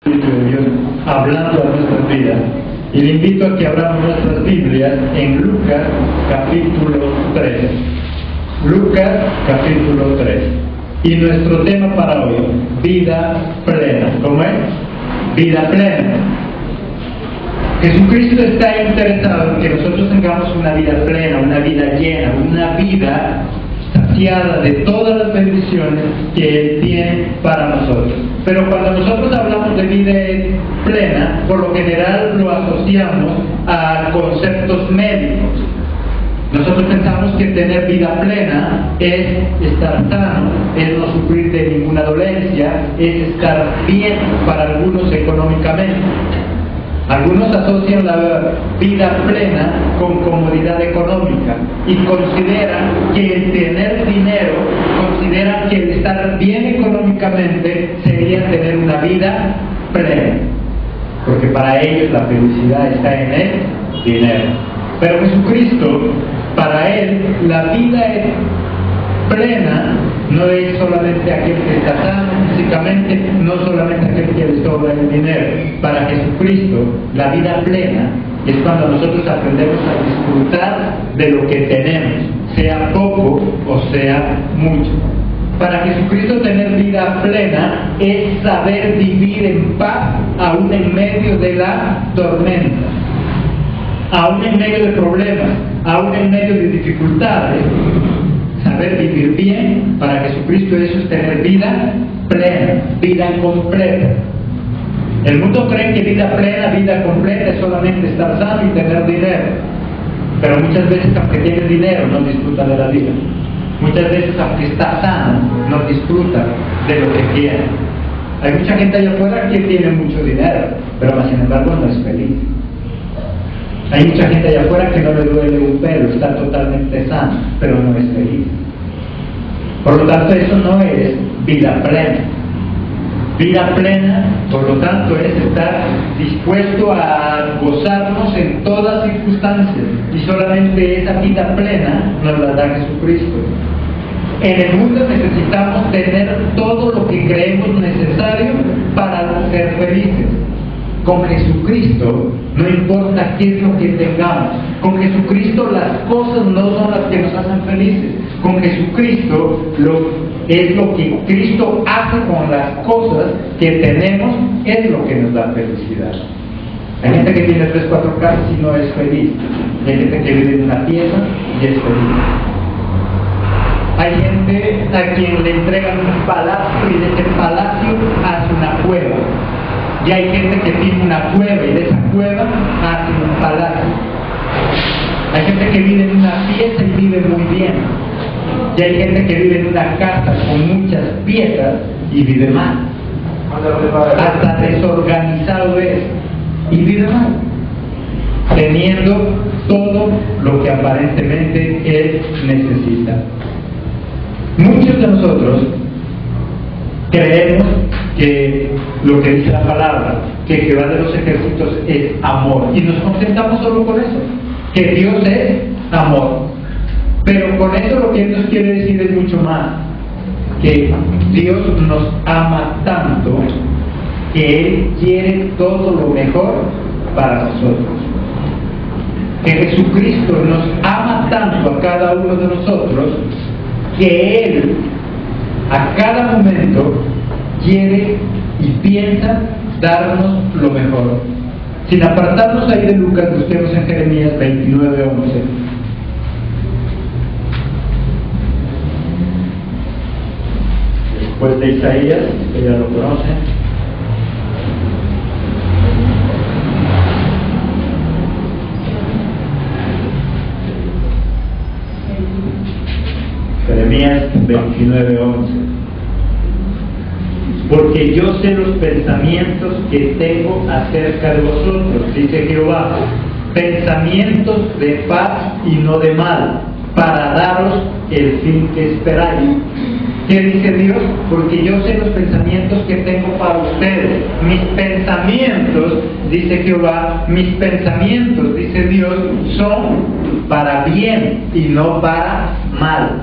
Espíritu de Dios hablando a nuestras vidas, y le invito a que abramos nuestras Biblias en Lucas capítulo 3. Lucas capítulo 3. Y nuestro tema para hoy, vida plena. ¿Cómo es? Vida plena. Jesucristo está interesado en que nosotros tengamos una vida plena, una vida llena, una vida saciada de todas las bendiciones que Él tiene para nosotros. Pero cuando nosotros hablamos de vida plena, por lo general lo asociamos a conceptos médicos. Nosotros pensamos que tener vida plena es estar sano, es no sufrir de ninguna dolencia, es estar bien para algunos económicamente. Algunos asocian la vida plena con comodidad económica y consideran que el tener dinero, consideran que el estar bien económicamente sería tener una vida plena, porque para ellos la felicidad está en el dinero. Pero Jesucristo, para Él, la vida plena no es solamente aquel que está sano físicamente, no solamente aquel que le sobra el dinero. Para Jesucristo, la vida plena es cuando nosotros aprendemos a disfrutar de lo que tenemos, sea poco o sea mucho. Para Jesucristo, tener vida plena es saber vivir en paz aún en medio de la tormenta, aún en medio de problemas, aún en medio de dificultades. Saber vivir bien para Jesucristo, eso es tener vida plena, vida completa. El mundo cree que vida plena, vida completa es solamente estar sano y tener dinero. Pero muchas veces, aunque tiene dinero, no disfruta de la vida. Muchas veces, aunque está sano, no disfruta de lo que tiene. Hay mucha gente allá afuera que tiene mucho dinero, pero sin embargo no es feliz. Hay mucha gente allá afuera que no le duele un pelo, está totalmente sano, pero no es feliz. Por lo tanto, eso no es vida plena. Vida plena, por lo tanto, es estar dispuesto a gozarnos en todas circunstancias. Y solamente esa vida plena nos la da Jesucristo. En el mundo necesitamos tener todo lo que creemos necesario para ser felices. Con Jesucristo no importa qué es lo que tengamos. Con Jesucristo las cosas no son las que nos hacen felices. Con Jesucristo es lo que Cristo hace con las cosas que tenemos, es lo que nos da felicidad. Hay gente que tiene 3, 4 casas y no es feliz. Hay gente que vive en una pieza y es feliz. Hay gente a quien le entregan un palacio y de ese palacio hace una cueva. Y hay gente que tiene una cueva y de esa cueva hace un palacio. Hay gente que vive en una pieza y vive muy bien. Y hay gente que vive en una casa con muchas piezas y vive mal. Hasta desorganizado es y vive mal, teniendo todo lo que aparentemente él necesita. Muchos de nosotros creemos que lo que dice la palabra, que Jehová de los ejércitos es amor, y nos contentamos solo con eso, que Dios es amor. Pero con eso lo que Él nos quiere decir es mucho más, que Dios nos ama tanto que Él quiere todo lo mejor para nosotros. Que Jesucristo nos ama tanto a cada uno de nosotros que Él a cada momento quiere y piensa darnos lo mejor. Sin apartarnos ahí de Lucas, busquemos en Jeremías 29:11. Después de Isaías, que ya lo conocen. Jeremías 29:11. Porque yo sé los pensamientos que tengo acerca de vosotros, dice Jehová, pensamientos de paz y no de mal, para daros el fin que esperáis. ¿Qué dice Dios? Porque yo sé los pensamientos que tengo para ustedes. Mis pensamientos, dice Jehová, mis pensamientos, dice Dios, son para bien y no para mal.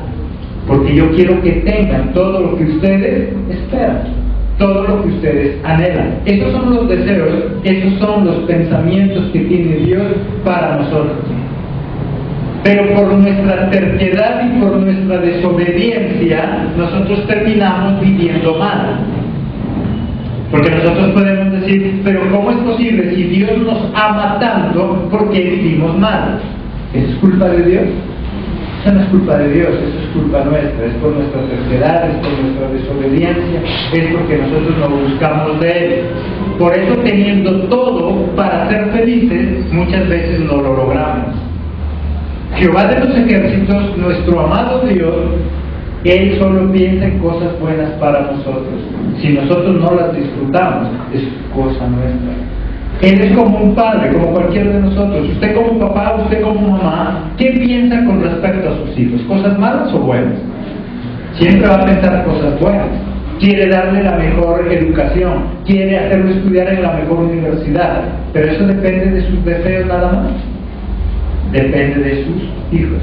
Porque yo quiero que tengan todo lo que ustedes esperan. todo lo que ustedes anhelan. Esos son los deseos, esos son los pensamientos que tiene Dios para nosotros. Pero por nuestra terquedad y por nuestra desobediencia, nosotros terminamos viviendo mal. Porque nosotros podemos decir, pero ¿cómo es posible si Dios nos ama tanto, por qué vivimos mal? ¿Eso es culpa de Dios? Eso no es culpa de Dios, eso es culpa nuestra, es por nuestra terquedad, es por nuestra desobediencia, es porque nosotros no buscamos de Él. Por eso, teniendo todo para ser felices, muchas veces no lo logramos. Jehová de los ejércitos, nuestro amado Dios, Él solo piensa en cosas buenas para nosotros. Si nosotros no las disfrutamos, es cosa nuestra. Él es como un padre, como cualquiera de nosotros. Usted como papá, usted como mamá, ¿qué piensa con respecto a sus hijos? ¿Cosas malas o buenas? Siempre va a pensar cosas buenas. Quiere darle la mejor educación, quiere hacerlo estudiar en la mejor universidad. Pero eso depende de sus deseos nada más. Depende de sus hijos.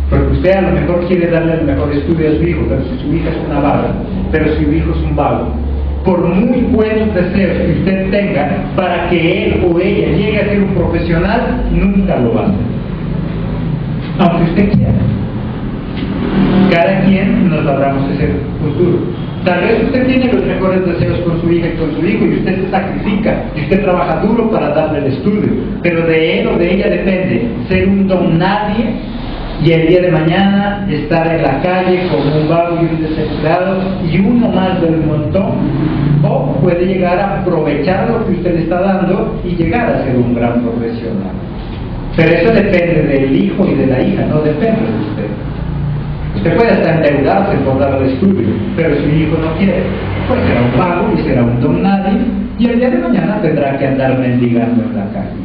Porque usted a lo mejor quiere darle el mejor estudio a su hijo, pero si su hija es una vaga, pero si su hijo es un vago, por muy buenos deseos que usted tenga para que él o ella llegue a ser un profesional, nunca lo va a hacer. Aunque usted quiera. Cada quien nos labramos ese futuro. Tal vez usted tiene los mejores deseos con su hija y con su hijo y usted se sacrifica y usted trabaja duro para darle el estudio, pero de él o de ella depende ser un don nadie y el día de mañana estar en la calle como un vago y un desesperado y uno más del montón, o puede llegar a aprovechar lo que usted le está dando y llegar a ser un gran profesional. Pero eso depende del hijo y de la hija, no depende de usted. Usted puede hasta endeudarse por darle estudio, pero si el hijo no quiere, pues será un vago y será un don nadie y el día de mañana tendrá que andar mendigando en la calle.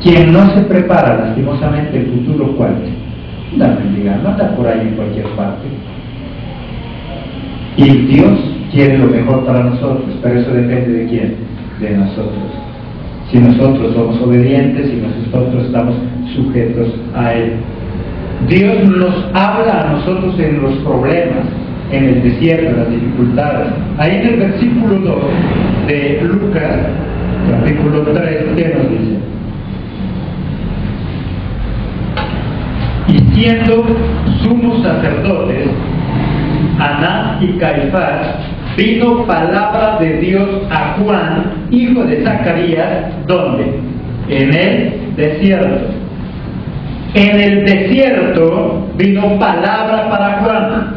Quien no se prepara lastimosamente el futuro, ¿cuál? Anda mendigando, anda por ahí en cualquier parte. Y Dios quiere lo mejor para nosotros, pero eso depende de quién, de nosotros. Si nosotros somos obedientes y nosotros estamos sujetos a Él. Dios nos habla a nosotros en los problemas, en el desierto, en las dificultades. Ahí en el versículo 2 de Lucas, capítulo 3, ¿qué nos dice? Y siendo sumos sacerdotes, Anás y Caifás, vino palabra de Dios a Juan, hijo de Zacarías, ¿dónde? En el desierto. En el desierto vino palabra para Juan.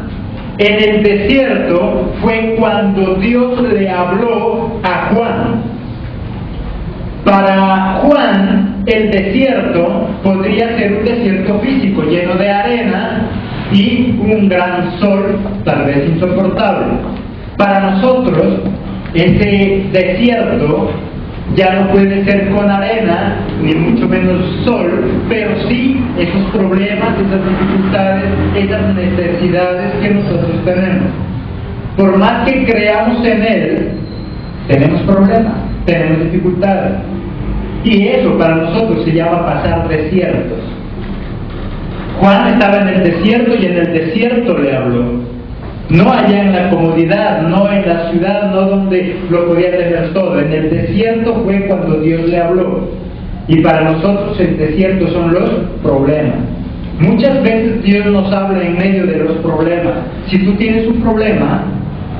En el desierto fue cuando Dios le habló a Juan. Para Juan, el desierto podría ser un desierto físico, lleno de arena y un gran sol, tal vez insoportable. Para nosotros, ese desierto ya no puede ser con arena, ni mucho menos sol, pero sí esos problemas, esas dificultades, esas necesidades que nosotros tenemos. Por más que creamos en Él, tenemos problemas, tenemos dificultades. Y eso para nosotros se llama pasar desiertos. Juan estaba en el desierto y en el desierto le habló. No allá en la comodidad, no en la ciudad, no donde lo podía tener todo. En el desierto fue cuando Dios le habló. Y para nosotros el desierto son los problemas. Muchas veces Dios nos habla en medio de los problemas. Si tú tienes un problema,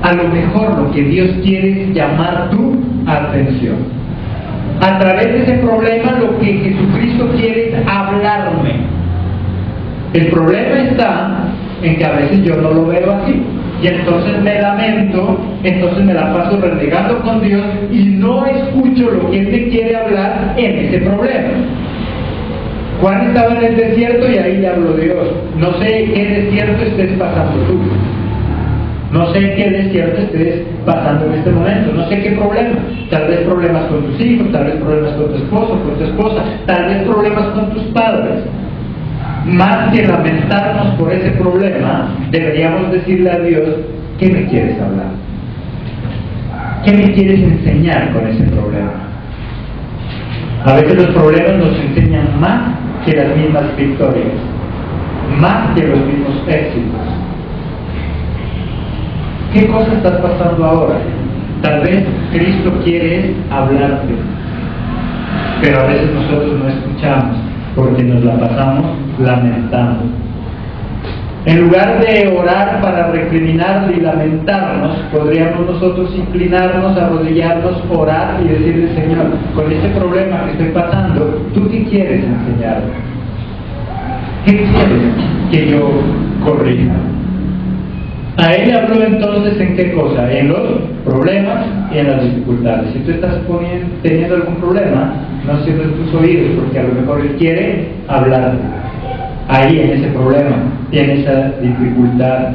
a lo mejor lo que Dios quiere es llamar tu atención. A través de ese problema lo que Jesucristo quiere es hablarme. El problema está en que a veces yo no lo veo así. Y entonces me lamento, entonces me la paso renegando con Dios y no escucho lo que Él me quiere hablar en ese problema. Juan estaba en el desierto y ahí le habló Dios. No sé qué desierto estés pasando tú. No sé qué desierto estés pasando en este momento. No sé qué problema. Tal vez problemas con tus hijos, tal vez problemas con tu esposo, con tu esposa, tal vez problemas con tus padres. Más que lamentarnos por ese problema, deberíamos decirle a Dios, ¿qué me quieres hablar? ¿Qué me quieres enseñar con ese problema? A veces los problemas nos enseñan más que las mismas victorias, más que los mismos éxitos. ¿Qué cosa estás pasando ahora? Tal vez Cristo quiere hablarte, pero a veces nosotros no escuchamos porque nos la pasamos lamentando. En lugar de orar para recriminar y lamentarnos, podríamos nosotros inclinarnos, arrodillarnos, orar y decirle: Señor, con este problema que estoy pasando, ¿tú qué quieres enseñarme? ¿Qué quieres que yo corrija? A él le habló entonces en qué cosa, en los problemas y en las dificultades. Si tú estás teniendo algún problema, no cierres tus oídos, porque a lo mejor él quiere hablarte ahí en ese problema y en esa dificultad.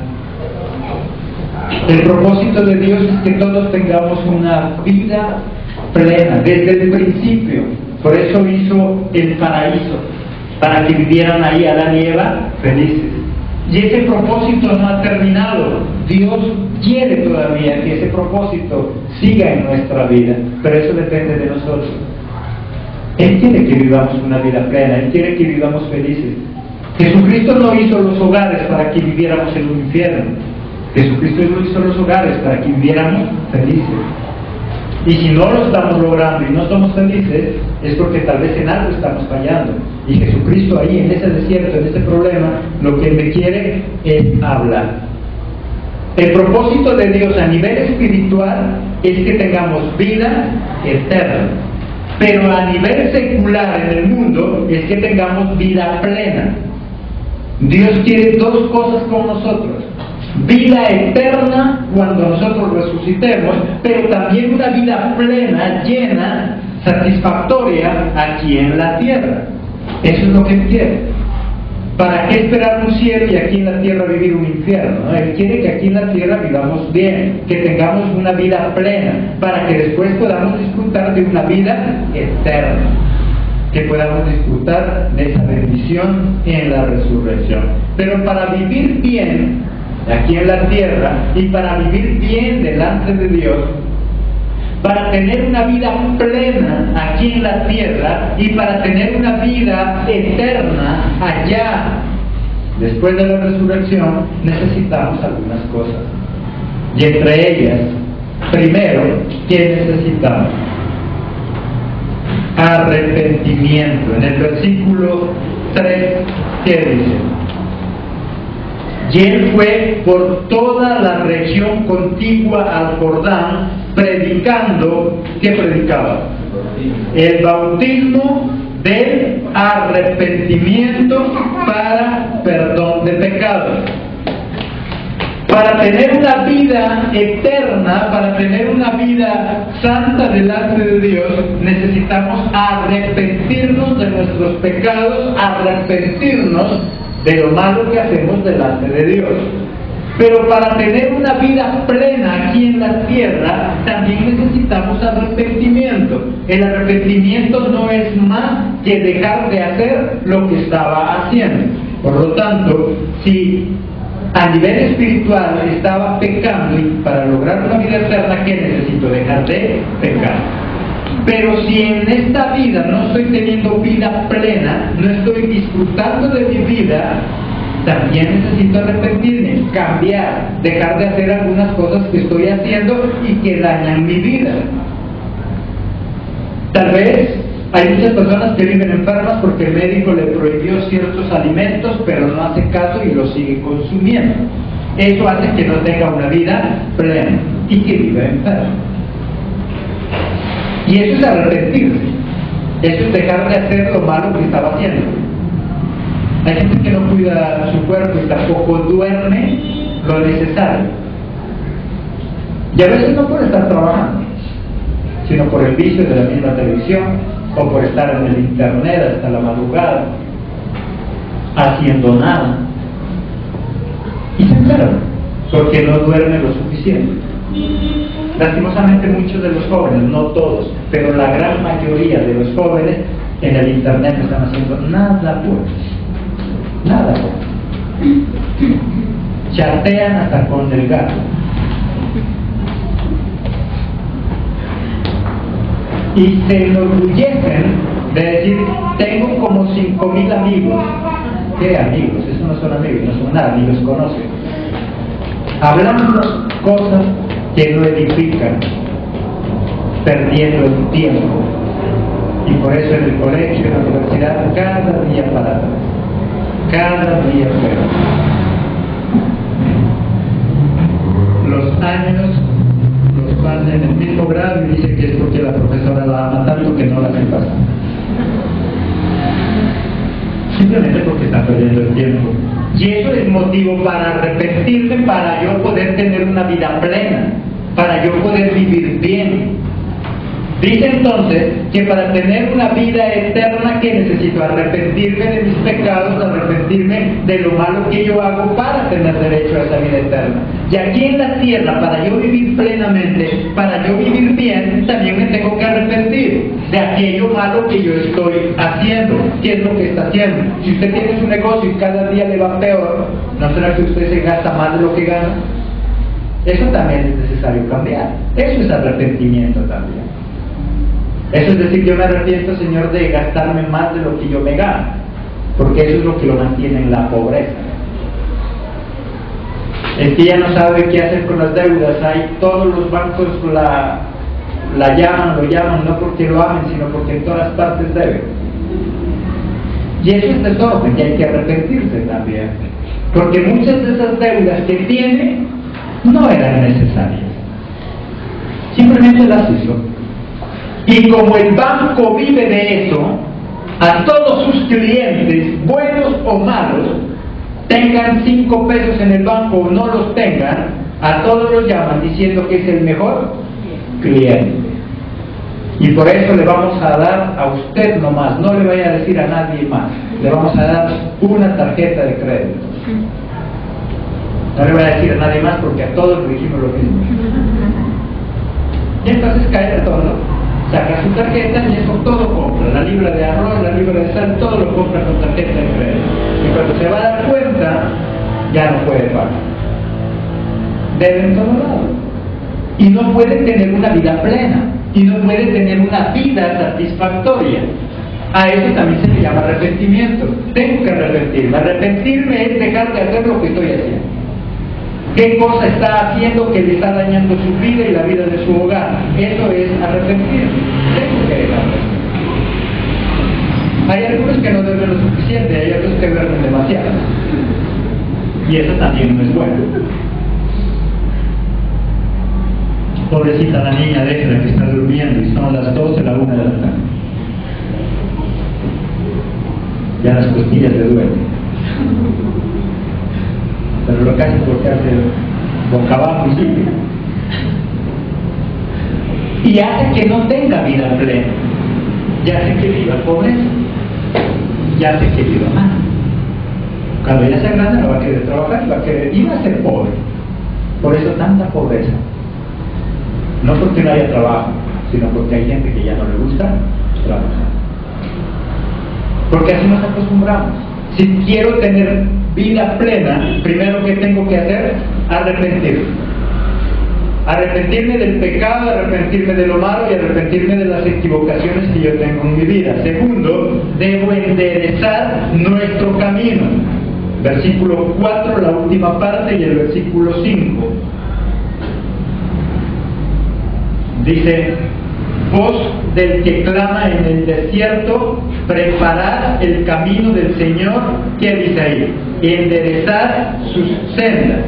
El propósito de Dios es que todos tengamos una vida plena desde el principio. Por eso hizo el paraíso, para que vivieran ahí Adán y Eva felices. Y ese propósito no ha terminado. Dios quiere todavía que ese propósito siga en nuestra vida, pero eso depende de nosotros. Él quiere que vivamos una vida plena, Él quiere que vivamos felices. Jesucristo no hizo los hogares para que viviéramos en un infierno. Jesucristo no hizo los hogares para que viviéramos felices. Y si no lo estamos logrando y no somos felices, es porque tal vez en algo estamos fallando. Y Jesucristo ahí, en ese desierto, en ese problema, lo que Él me quiere es hablar. El propósito de Dios a nivel espiritual es que tengamos vida eterna. Pero a nivel secular en el mundo es que tengamos vida plena. Dios quiere dos cosas con nosotros: vida eterna cuando nosotros resucitemos, pero también una vida plena, llena, satisfactoria aquí en la tierra. Eso es lo que Él quiere. ¿Para qué esperar un cielo y aquí en la tierra vivir un infierno? ¿No? Él quiere que aquí en la tierra vivamos bien, que tengamos una vida plena, para que después podamos disfrutar de una vida eterna, que podamos disfrutar de esa bendición en la resurrección. Pero para vivir bien aquí en la tierra y para vivir bien delante de Dios, para tener una vida plena aquí en la tierra y para tener una vida eterna allá después de la resurrección, necesitamos algunas cosas. Y entre ellas, primero, ¿qué necesitamos? Arrepentimiento. En el versículo 3, ¿qué dice? Y él fue por toda la región contigua al Jordán, predicando. ¿Qué predicaba? El bautismo del arrepentimiento para perdón de pecados. Para tener una vida eterna, para tener una vida santa delante de Dios, necesitamos arrepentirnos de nuestros pecados, arrepentirnos de lo malo que hacemos delante de Dios. Pero para tener una vida plena aquí en la tierra, también necesitamos arrepentimiento. El arrepentimiento no es más que dejar de hacer lo que estaba haciendo. Por lo tanto, si a nivel espiritual estaba pecando, y para lograr una vida eterna, ¿qué necesito? Dejar de pecar. Pero si en esta vida no estoy teniendo vida plena, no estoy disfrutando de mi vida, también necesito arrepentirme, cambiar, dejar de hacer algunas cosas que estoy haciendo y que dañan mi vida. Tal vez hay muchas personas que viven enfermas porque el médico le prohibió ciertos alimentos, pero no hace caso y los sigue consumiendo. Eso hace que no tenga una vida plena y que viva enfermo. Y eso es arrepentirse. Eso es dejar de hacer lo malo que estaba haciendo. Hay gente que no cuida su cuerpo y tampoco duerme lo necesario. Y a veces no por estar trabajando, sino por el vicio de la misma televisión, o por estar en el internet hasta la madrugada, haciendo nada. Y se enferma, porque no duerme lo suficiente. Lastimosamente muchos de los jóvenes, no todos, pero la gran mayoría de los jóvenes en el internet no están haciendo nada bueno. Nada bueno. Chatean hasta con el gato. Y se enorgullecen de decir: tengo como 5,000 amigos. ¿Qué amigos? Esos no son amigos, no son nada, ni los conocen. hablando cosas que no edifican, perdiendo el tiempo. Y por eso en el colegio, en la universidad, cada día para atrás, cada día peor. Los años los pasan en el mismo grado y dicen que es porque la profesora la ama tanto que no la hace pasar. Simplemente porque está perdiendo el tiempo. Y eso es motivo para arrepentirme, para yo poder tener una vida plena, para yo poder vivir bien. Dice entonces que para tener una vida eterna, ¿qué necesito? Arrepentirme de mis pecados, arrepentirme de lo malo que yo hago para tener derecho a esa vida eterna. Y aquí en la tierra, para yo vivir plenamente, para yo vivir bien, también me tengo que arrepentir de aquello malo que yo estoy haciendo. ¿Qué es lo que está haciendo? Si usted tiene su negocio y cada día le va peor, ¿no será que usted se gasta más de lo que gana? Eso también es necesario cambiar. Eso es arrepentimiento también. Eso es decir, yo me arrepiento, Señor, de gastarme más de lo que yo me gano, porque eso es lo que lo mantiene en la pobreza. El que ya no sabe qué hacer con las deudas, hay todos los bancos lo llaman, no porque lo amen, sino porque en todas partes deben. Y eso es desorden, y hay que arrepentirse también, porque muchas de esas deudas que tiene no eran necesarias, simplemente las hizo. Y como el banco vive de eso, a todos sus clientes, buenos o malos, tengan 5 pesos en el banco o no los tengan, a todos los llaman diciendo que es el mejor cliente. Y por eso le vamos a dar a usted nomás, no le vaya a decir a nadie más, le vamos a dar una tarjeta de crédito. No le voy a decir a nadie más porque a todos le dijimos lo mismo. Y entonces cae a todo. Saca su tarjeta y eso todo compra, la libra de arroz, la libra de sal, todo lo compra con tarjeta de crédito. Y cuando se va a dar cuenta, ya no puede pagar. Debe en todo lado. Y no puede tener una vida plena, y no puede tener una vida satisfactoria. A eso también se le llama arrepentimiento. Tengo que arrepentirme. Arrepentirme es dejar de hacer lo que estoy haciendo. ¿Qué cosa está haciendo que le está dañando su vida y la vida de su hogar? Eso es arrepentirme. Tengo que dejarlo. Hay algunos que no deben lo suficiente, hay otros que duermen demasiado. Y eso también no es bueno. Pobrecita la niña, déjala que está durmiendo y son las 12, la 1 de la tarde. Ya las costillas le duelen. Pero lo casi porque hace boca abajo y sigue. Y hace que no tenga vida plena. Y hace que viva pobreza. Y hace que viva mal. Cuando ella sea grande no va a querer trabajar y va a ser pobre. Por eso tanta pobreza. No porque no haya trabajo, sino porque hay gente que ya no le gusta trabajar. Porque así nos acostumbramos. Si quiero tener vida plena, primero que tengo que hacer, arrepentirme. Arrepentirme del pecado, arrepentirme de lo malo y arrepentirme de las equivocaciones que yo tengo en mi vida. Segundo, debo enderezar nuestro camino. Versículo 4, la última parte, y el versículo 5. Dice: voz del que clama en el desierto, preparad el camino del Señor. ¿Qué dice ahí? Enderezad sus sendas.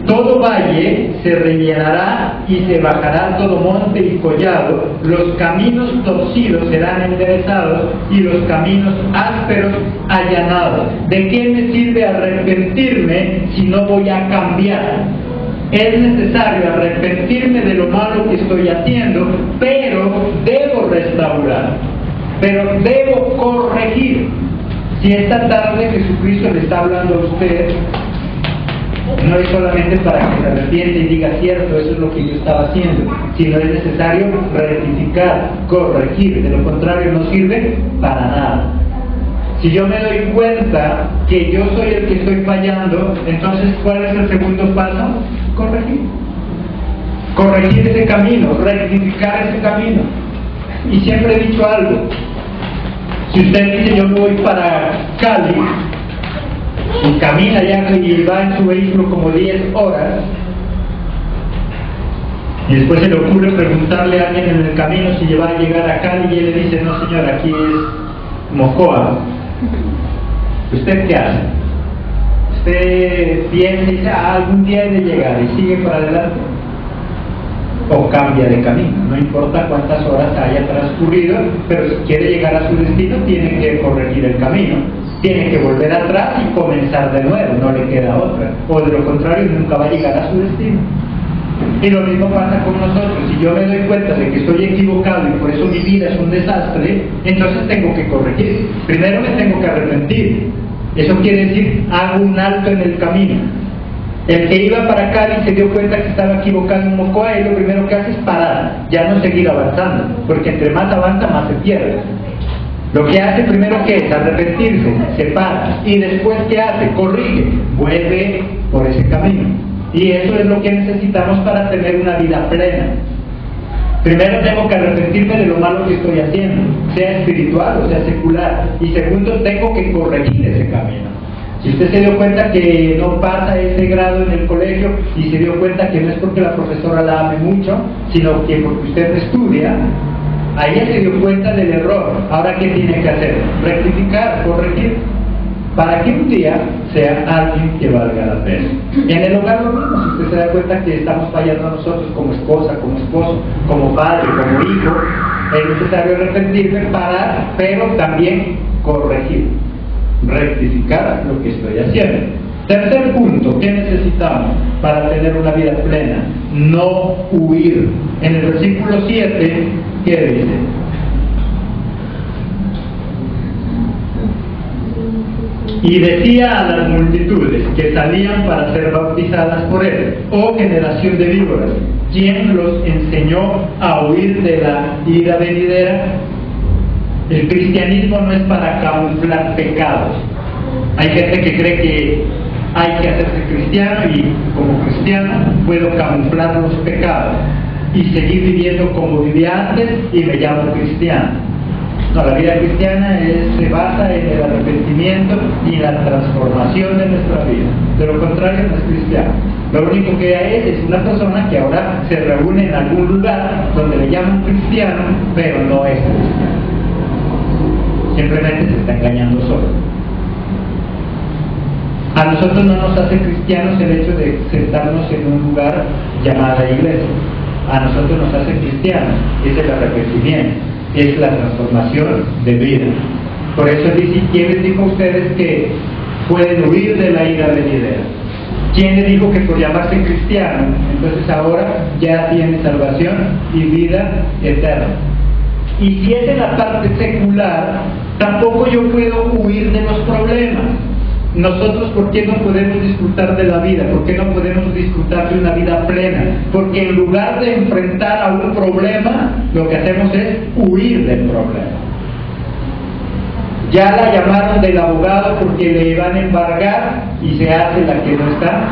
Todo valle se rellenará y se bajará todo monte y collado. Los caminos torcidos serán enderezados y los caminos ásperos allanados. ¿De qué me sirve arrepentirme si no voy a cambiar? Es necesario arrepentirme de lo malo que estoy haciendo, pero debo restaurar, pero debo corregir. Si esta tarde Jesucristo le está hablando a usted, no es solamente para que se arrepiente y diga cierto, eso es lo que yo estaba haciendo, sino es necesario rectificar, corregir. De lo contrario no sirve para nada. Si yo me doy cuenta que yo soy el que estoy fallando, entonces ¿cuál es el segundo paso? Corregir. Corregir ese camino, rectificar ese camino. Y siempre he dicho algo: si usted dice yo me voy para Cali y camina ya y va en su vehículo como 10 horas, Y después se le ocurre preguntarle a alguien en el camino si va a llegar a Cali, y él le dice: no señor, aquí es Mocoa. ¿Usted qué hace? Usted piensa y dice: algún día he de llegar, y sigue para adelante, o cambia de camino. No importa cuántas horas haya transcurrido, pero si quiere llegar a su destino, tiene que corregir el camino, tiene que volver atrás y comenzar de nuevo, no le queda otra, o de lo contrario nunca va a llegar a su destino. Y lo mismo pasa con nosotros. Si yo me doy cuenta de que estoy equivocado y por eso mi vida es un desastre, entonces tengo que corregir. Primero me tengo que arrepentir. Eso quiere decir, hago un alto en el camino. El que iba para Cali se dio cuenta que estaba equivocado en Mocoa, y lo primero que hace es parar, ya no seguir avanzando, porque entre más avanza más se pierde. Lo que hace primero, que es arrepentirse, se para, y después ¿qué hace? Corrige, vuelve por ese camino. Y eso es lo que necesitamos para tener una vida plena. Primero tengo que arrepentirme de lo malo que estoy haciendo, sea espiritual o sea secular, y segundo tengo que corregir ese camino. Si usted se dio cuenta que no pasa ese grado en el colegio, y se dio cuenta que no es porque la profesora la ame mucho, sino que porque usted estudia, ahí ya se dio cuenta del error. Ahora, ¿qué tiene que hacer? Rectificar, corregir, para que un día sea alguien que valga la pena. En el hogar lo mismo. Si usted se da cuenta que estamos fallando nosotros como esposa, como esposo, como padre, como hijo, es necesario arrepentirme, parar, pero también corregir, rectificar lo que estoy haciendo. Tercer punto, ¿qué necesitamos para tener una vida plena? No huir. En el versículo 7, ¿qué dice? Y decía a las multitudes que salían para ser bautizadas por él: oh generación de víboras, ¿quién los enseñó a huir de la ira venidera? El cristianismo no es para camuflar pecados. Hay gente que cree que hay que hacerse cristiano, y como cristiano puedo camuflar los pecados y seguir viviendo como vivía antes y me llamo cristiano. No, la vida cristiana se basa en el arrepentimiento y en la transformación de nuestra vida. De lo contrario, no es cristiano. Lo único que es una persona que ahora se reúne en algún lugar donde le llaman cristiano, pero no es cristiano. Simplemente se está engañando solo. A nosotros no nos hace cristianos el hecho de sentarnos en un lugar llamado iglesia. A nosotros nos hace cristianos es el arrepentimiento, es la transformación de vida. Por eso dice: ¿quién les dijo a ustedes que pueden huir de la ira venidera? ¿Quién les dijo que por llamarse cristiano, entonces ahora ya tiene salvación y vida eterna? Y si es en la parte secular, tampoco yo puedo huir de los problemas. Nosotros, ¿por qué no podemos disfrutar de la vida? ¿Por qué no podemos disfrutar de una vida plena? Porque en lugar de enfrentar a un problema, lo que hacemos es huir del problema. Ya la llamaron del abogado porque le van a embargar, y se hace la que no está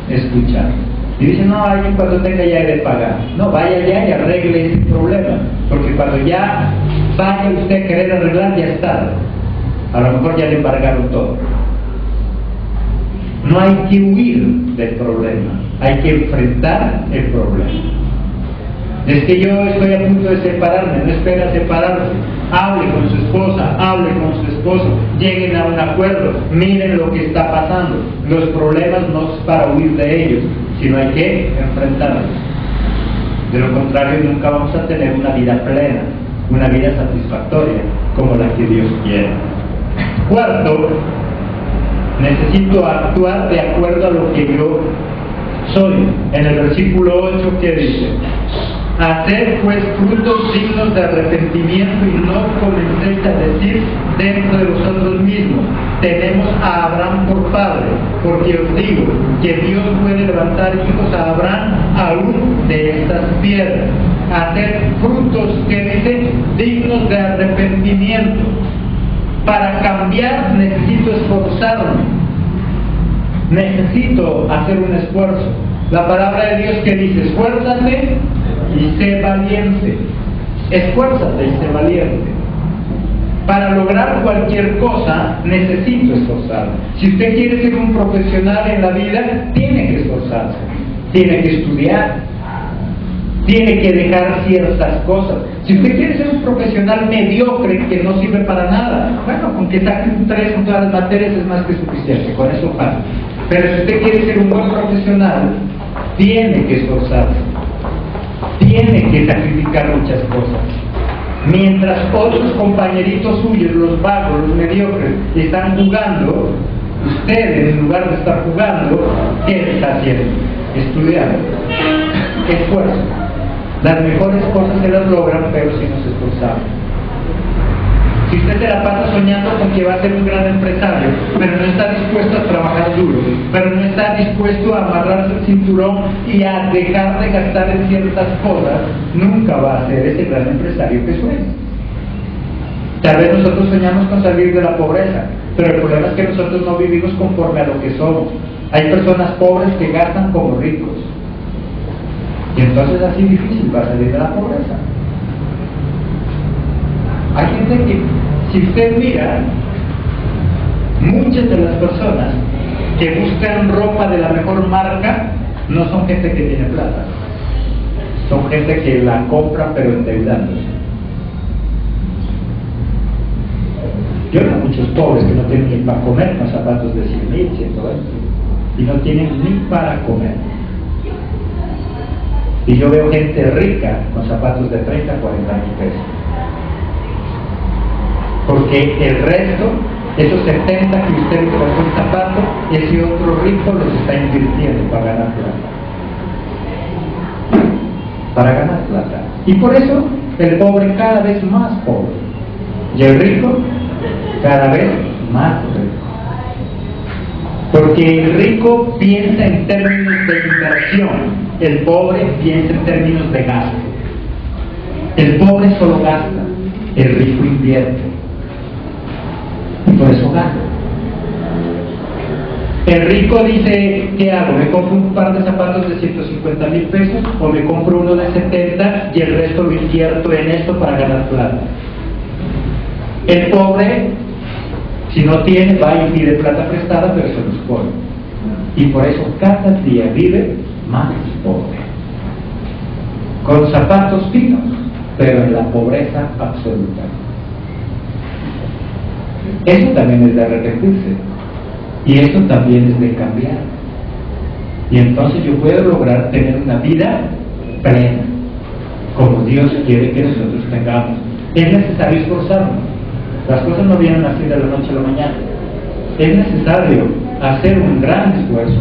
escuchando. Y dice: no, alguien cuando tenga ya de pagar. No, vaya ya y arregle ese problema, porque cuando ya vaya usted a querer arreglar, ya es tarde. A lo mejor ya le embargaron todo. No hay que huir del problema, hay que enfrentar el problema. Es que yo estoy a punto de separarme, no espera separarse. Hable con su esposa, hable con su esposo, lleguen a un acuerdo, miren lo que está pasando. Los problemas no es para huir de ellos, sino hay que enfrentarlos. De lo contrario, nunca vamos a tener una vida plena, una vida satisfactoria, como la que Dios quiere. Cuarto, necesito actuar de acuerdo a lo que yo soy. En el versículo 8, ¿qué dice? Haced pues frutos dignos de arrepentimiento, y no comencéis a decir dentro de vosotros mismos: tenemos a Abraham por padre, porque os digo que Dios puede levantar hijos a Abraham aún de estas piedras. Haced frutos, que dice, dignos de arrepentimiento. Para cambiar necesito esforzarme, necesito hacer un esfuerzo. La palabra de Dios que dice: esfuérzate y sé valiente. Esfuérzate y sé valiente. Para lograr cualquier cosa necesito esforzarme. Si usted quiere ser un profesional en la vida, tiene que esforzarse, tiene que estudiar, tiene que dejar ciertas cosas. Si usted quiere ser un profesional mediocre que no sirve para nada, bueno, con que saque un 3 en todas las materias es más que suficiente, con eso pasa. Pero si usted quiere ser un buen profesional, tiene que esforzarse, tiene que sacrificar muchas cosas. Mientras otros compañeritos suyos, los vagos, los mediocres, están jugando, usted, en lugar de estar jugando, ¿qué está haciendo? Estudiando. Esfuerzo. Las mejores cosas se las logran, pero si nos esforzamos. Si usted se la pasa soñando con que va a ser un gran empresario, pero no está dispuesto a trabajar duro, pero no está dispuesto a amarrarse el cinturón y a dejar de gastar en ciertas cosas, nunca va a ser ese gran empresario que sueña. Tal vez nosotros soñamos con salir de la pobreza, pero el problema es que nosotros no vivimos conforme a lo que somos. Hay personas pobres que gastan como ricos. Y entonces así difícil va a salir de la pobreza. Hay gente que, si usted mira, muchas de las personas que buscan ropa de la mejor marca no son gente que tiene plata. Son gente que la compra pero endeudándose. Yo veo muchos pobres que no tienen ni para comer con zapatos de 100,000, 120, y no tienen ni para comer. Y yo veo gente rica con zapatos de 30, 40 mil pesos. Porque el resto, esos 70 que usted le compró un zapato, ese otro rico los está invirtiendo para ganar plata. Para ganar plata. Y por eso el pobre cada vez más pobre. Y el rico cada vez más rico. Porque el rico piensa en términos de inversión, el pobre piensa en términos de gasto. El pobre solo gasta, el rico invierte. Y por eso gana. El rico dice, ¿qué hago? ¿Me compro un par de zapatos de 150,000 pesos o me compro uno de 70 y el resto lo invierto en esto para ganar plata? El pobre, si no tiene, va y pide plata prestada, pero se los pone. Y por eso cada día vive más pobre. Con zapatos finos, pero en la pobreza absoluta. Eso también es de arrepentirse. Y eso también es de cambiar. Y entonces yo puedo lograr tener una vida plena, como Dios quiere que nosotros tengamos. Es necesario esforzarnos. Las cosas no vienen así de la noche a la mañana. Es necesario hacer un gran esfuerzo.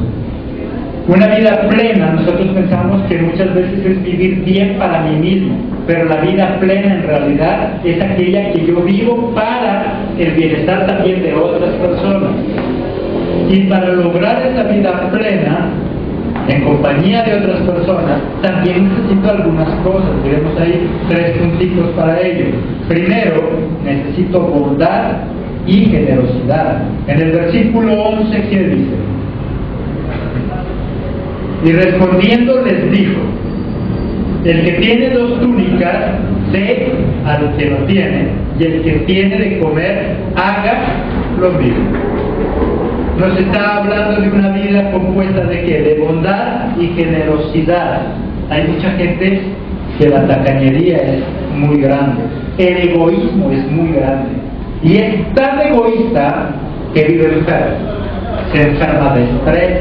Una vida plena, nosotros pensamos que muchas veces es vivir bien para mí mismo, pero la vida plena en realidad es aquella que yo vivo para el bienestar también de otras personas. Y para lograr esa vida plena, en compañía de otras personas, también necesito algunas cosas. Tenemos ahí 3 puntitos para ello. Primero, necesito bondad y generosidad. En el versículo 11, ¿qué dice? Y respondiendo les dijo, el que tiene 2 túnicas, dé al que no tiene, y el que tiene de comer, haga lo mismo. Nos está hablando de una vida compuesta de ¿qué? De bondad y generosidad. Hay mucha gente que la tacañería es muy grande, el egoísmo es muy grande, y es tan egoísta que vive enfermo. Se enferma de estrés,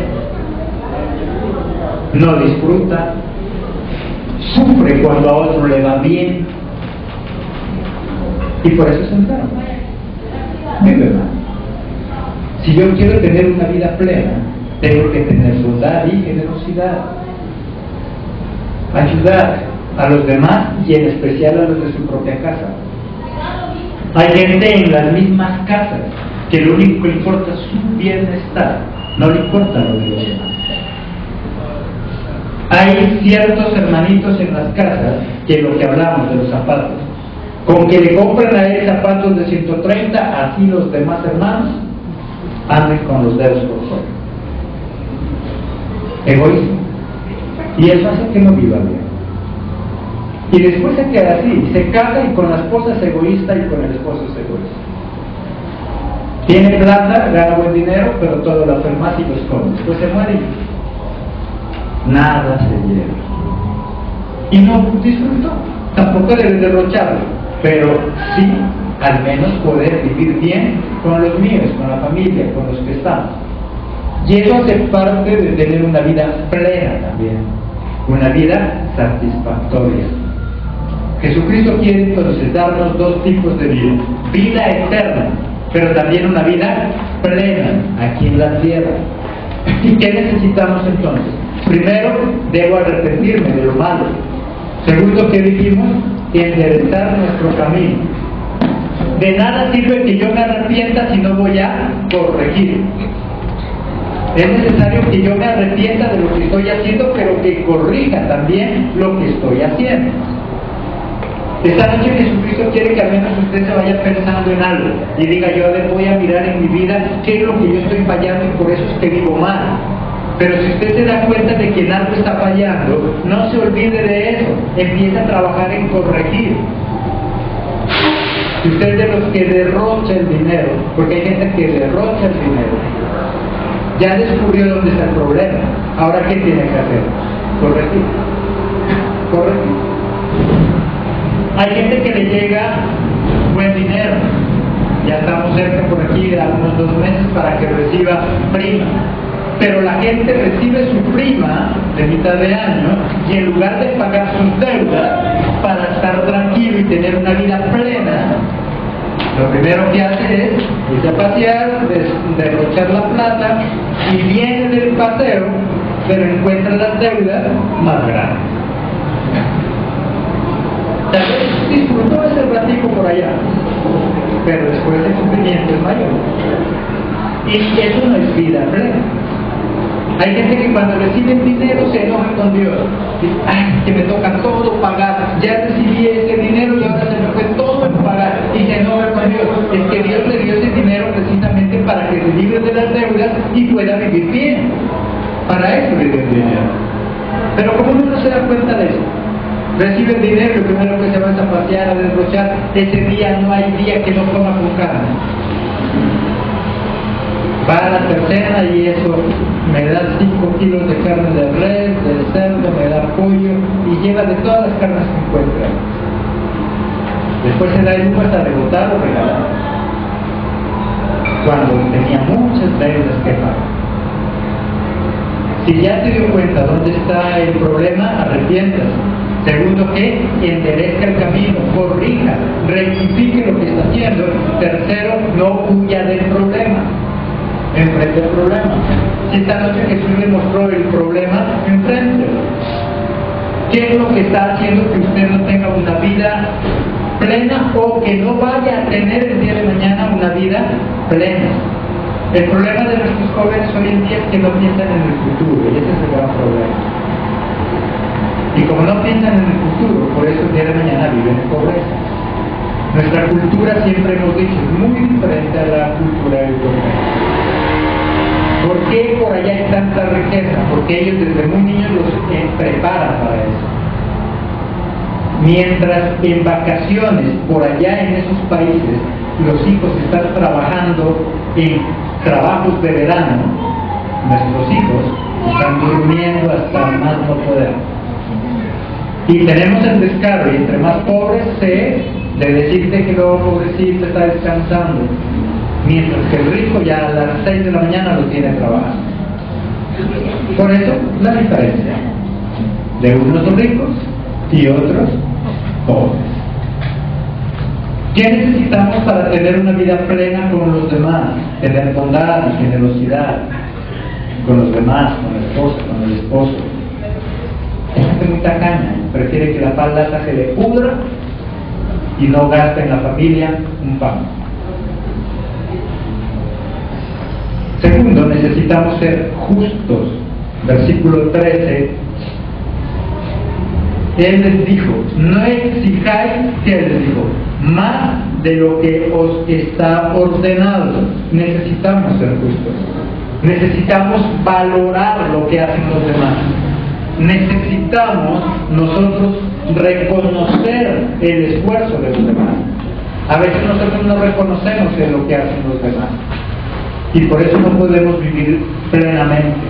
no disfruta, sufre cuando a otro le va bien, y por eso se enferma. Vive mal. Si yo quiero tener una vida plena, tengo que tener bondad y generosidad. Ayudar a los demás y en especial a los de su propia casa. Hay gente en las mismas casas que lo único que le importa es su bienestar, no le importa lo de los demás. Hay ciertos hermanitos en las casas que lo que hablamos de los zapatos, con que le compren a él zapatos de 130, así los demás hermanos anden con los dedos por fuera. Egoísmo. Y eso hace que no viva bien. Y después se queda así, se casa y con la esposa es egoísta y con el esposo es egoísta. Tiene plata, gana buen dinero, pero todo lo hace más y lo esconde. Después se muere y nada se lleva. y no disfrutó. Tampoco debes derrocharlo, pero sí al menos poder vivir bien con los míos, con la familia, con los que estamos. Y eso hace parte de tener una vida plena también, una vida satisfactoria. Jesucristo quiere entonces darnos dos tipos de vida: vida eterna, pero también una vida plena aquí en la tierra. ¿Y qué necesitamos entonces? Primero, debo arrepentirme de lo malo. Segundo, ¿qué dijimos? Enderezar nuestro camino. De nada sirve que yo me arrepienta si no voy a corregir. Es necesario que yo me arrepienta de lo que estoy haciendo, pero que corrija también lo que estoy haciendo. Esta noche Jesucristo quiere que al menos usted se vaya pensando en algo y diga: yo voy a mirar en mi vida qué es lo que yo estoy fallando y por eso es que vivo mal. Pero si usted se da cuenta de que en algo está fallando, no se olvide de eso, empiece a trabajar en corregir. Si usted es de los que derrocha el dinero, porque hay gente que derrocha el dinero, ya descubrió dónde está el problema. Ahora, ¿qué tiene que hacer? Corregir. Corregir. Hay gente que le llega buen dinero. Ya estamos cerca por aquí de unos 2 meses para que reciba prima. Pero la gente recibe su prima de mitad de año y en lugar de pagar sus deudas para estar tranquilo y tener una vida plena, lo primero que hace es irse a pasear, derrochar la plata, y viene del paseo, pero encuentra las deudas más grandes. Tal vez disfrutó ese ratico por allá, pero después el sufrimiento es mayor. Y eso no es vida plena. Hay gente que cuando recibe dinero se enoja con Dios. Dice: ay, que me toca todo pagar. Ya recibí ese dinero y ahora se me fue todo en pagar. Y se enoja con Dios. Es que Dios le dio ese dinero precisamente para que se libre de las deudas y pueda vivir bien. Para eso le dio el dinero. Pero como uno no se da cuenta de eso, recibe el dinero y lo primero que se va es a pasear, a derrochar. Ese día no hay día que no coma con carne. Va a la tercera y eso me da 5 kilos de carne de res, de cerdo, me da pollo y lleva de todas las carnes que encuentra. Después se da el lujo hasta rebotar o regalar, cuando tenía muchas deudas que pagar. Si ya se dio cuenta dónde está el problema, arrepiéntase. Segundo, que enderezca el camino, corrija, rectifique lo que está haciendo. Tercero, no huya del problema. Enfrente el problema. Si esta noche Jesús le mostró el problema, enfréntelo. ¿Qué es lo que está haciendo que usted no tenga una vida plena o que no vaya a tener el día de mañana una vida plena? El problema de nuestros jóvenes hoy en día es que no piensan en el futuro, y ese es el gran problema. Y como no piensan en el futuro, por eso el día de mañana viven en pobreza. Nuestra cultura, siempre hemos dicho, es muy diferente a la cultura europea. ¿Por qué por allá hay tanta riqueza? Porque ellos desde muy niños los preparan para eso. Mientras en vacaciones, por allá en esos países, los hijos están trabajando en trabajos de verano, nuestros hijos están durmiendo hasta más no poder. Y tenemos el descaro, y entre más pobres de decirte que luego pobrecito está descansando, mientras que el rico ya a las 6 de la mañana lo tiene trabajando. Por eso la diferencia de unos ricos y otros pobres. ¿Qué necesitamos para tener una vida plena con los demás? Tener bondad y generosidad con los demás, con la esposa, con el esposo. Es gente muy tacaña, prefiere que la plata se le pudra y no gasta en la familia un pan. Segundo, necesitamos ser justos. Versículo 13. Él les dijo: no exijáis, que él les dijo, más de lo que os está ordenado. Necesitamos ser justos. Necesitamos valorar lo que hacen los demás. Necesitamos nosotros reconocer el esfuerzo de los demás. A veces nosotros no reconocemos en lo que hacen los demás y por eso no podemos vivir plenamente.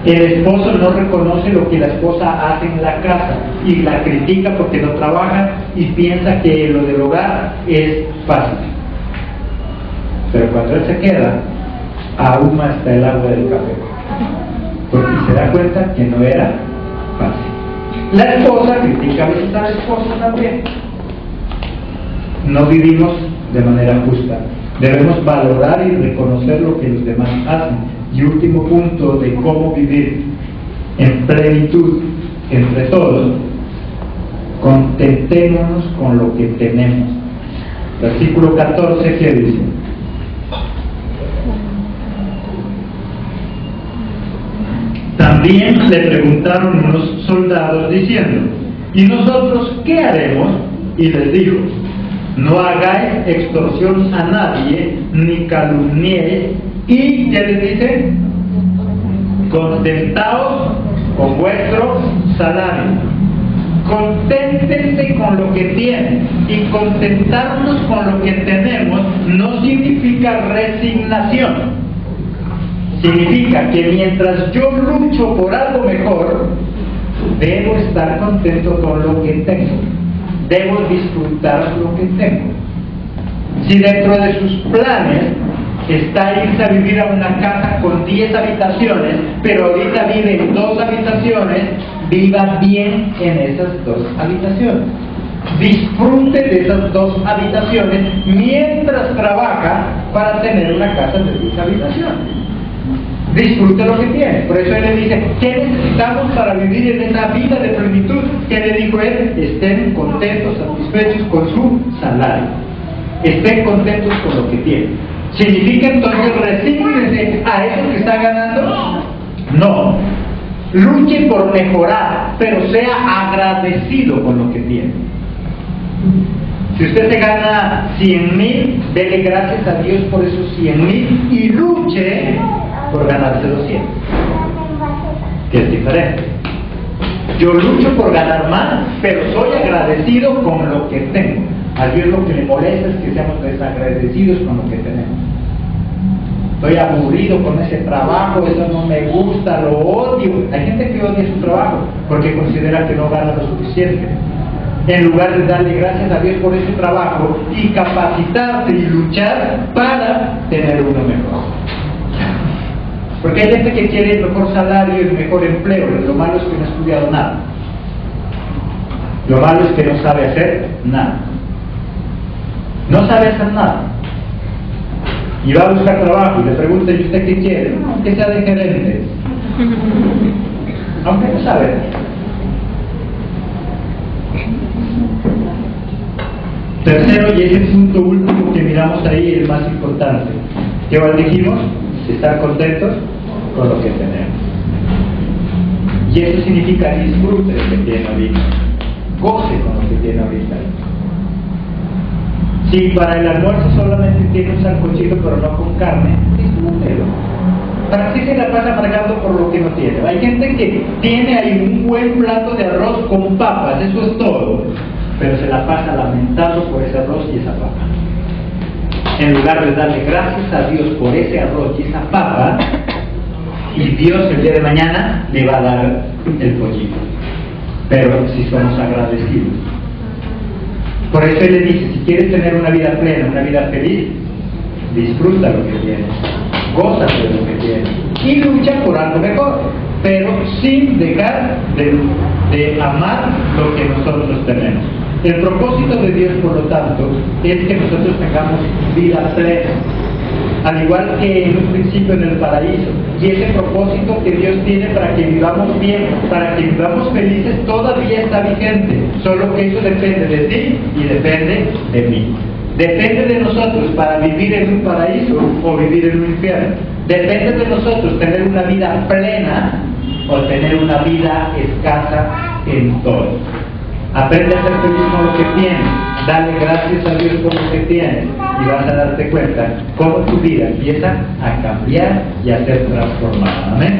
El esposo no reconoce lo que la esposa hace en la casa y la critica porque no trabaja y piensa que lo del hogar es fácil. Pero cuando él se queda, ahuma hasta el agua del café, porque se da cuenta que no era fácil. La esposa critica a veces al esposo también. No vivimos de manera justa. Debemos valorar y reconocer lo que los demás hacen. Y último punto de cómo vivir en plenitud entre todos: contentémonos con lo que tenemos. Versículo 14, ¿qué dice? También le preguntaron unos soldados diciendo: ¿y nosotros qué haremos? Y les dijo: no hagáis extorsión a nadie, ni calumniéis, y ¿qué les dice? Contentaos con vuestro salario. Conténtense con lo que tienen, y contentarnos con lo que tenemos no significa resignación. Significa que mientras yo lucho por algo mejor, debo estar contento con lo que tengo. Debo disfrutar lo que tengo. Si dentro de sus planes está irse a vivir a una casa con 10 habitaciones, pero ahorita vive en 2 habitaciones, viva bien en esas 2 habitaciones. Disfrute de esas 2 habitaciones mientras trabaja para tener una casa de 10 habitaciones. Disfrute lo que tiene. Por eso él le dice: ¿qué necesitamos para vivir en esa vida de plenitud? ¿Qué le dijo él? Estén contentos, satisfechos con su salario. Estén contentos con lo que tienen. ¿Significa entonces resígnense a eso que está ganando? No. Luche por mejorar, pero sea agradecido con lo que tiene. Si usted se gana 100,000, dele gracias a Dios por esos 100,000 y luche por ganarse los 100, que es diferente. Yo lucho por ganar más, pero soy agradecido con lo que tengo. A Dios lo que le molesta es que seamos desagradecidos con lo que tenemos. Estoy aburrido con ese trabajo, eso no me gusta, lo odio. Hay gente que odia su trabajo porque considera que no gana lo suficiente. En lugar de darle gracias a Dios por ese trabajo y capacitarse y luchar para tener uno mejor. Porque hay gente que quiere el mejor salario y el mejor empleo. Lo malo es que no ha estudiado nada. Lo malo es que no sabe hacer nada. No sabe hacer nada. Y va a buscar trabajo y le pregunta: ¿y usted qué quiere? No, que sea de gerente. Aunque no sabe. Tercero, y es el punto último que miramos ahí, el más importante. ¿Qué dijimos? Estar contentos con lo que tenemos. Y eso significa disfrute de lo que tiene ahorita. Goce con lo que tiene ahorita. Si para el almuerzo solamente tiene un sancochito pero no con carne, disfrútelo. ¿Para qué se la pasa marcando por lo que no tiene? Hay gente que tiene ahí un buen plato de arroz con papas, eso es todo, pero se la pasa lamentando por ese arroz y esa papa. En lugar de darle gracias a Dios por ese arroz y esa papa, y Dios el día de mañana le va a dar el pollito. Pero si somos agradecidos. Por eso él le dice: si quieres tener una vida plena, una vida feliz, disfruta lo que tienes, gózate de lo que tienes y lucha por algo mejor, pero sin dejar de amar lo que nosotros tenemos. El propósito de Dios, por lo tanto, es que nosotros tengamos vida plena, al igual que en un principio en el paraíso. Y ese propósito que Dios tiene para que vivamos bien, para que vivamos felices, todavía está vigente. Solo que eso depende de ti y depende de mí. Depende de nosotros para vivir en un paraíso o vivir en un infierno. Depende de nosotros tener una vida plena o tener una vida escasa en todo. Aprende a ser feliz con lo que tienes, dale gracias a Dios por lo que tienes, y vas a darte cuenta cómo tu vida empieza a cambiar y a ser transformada. Amén.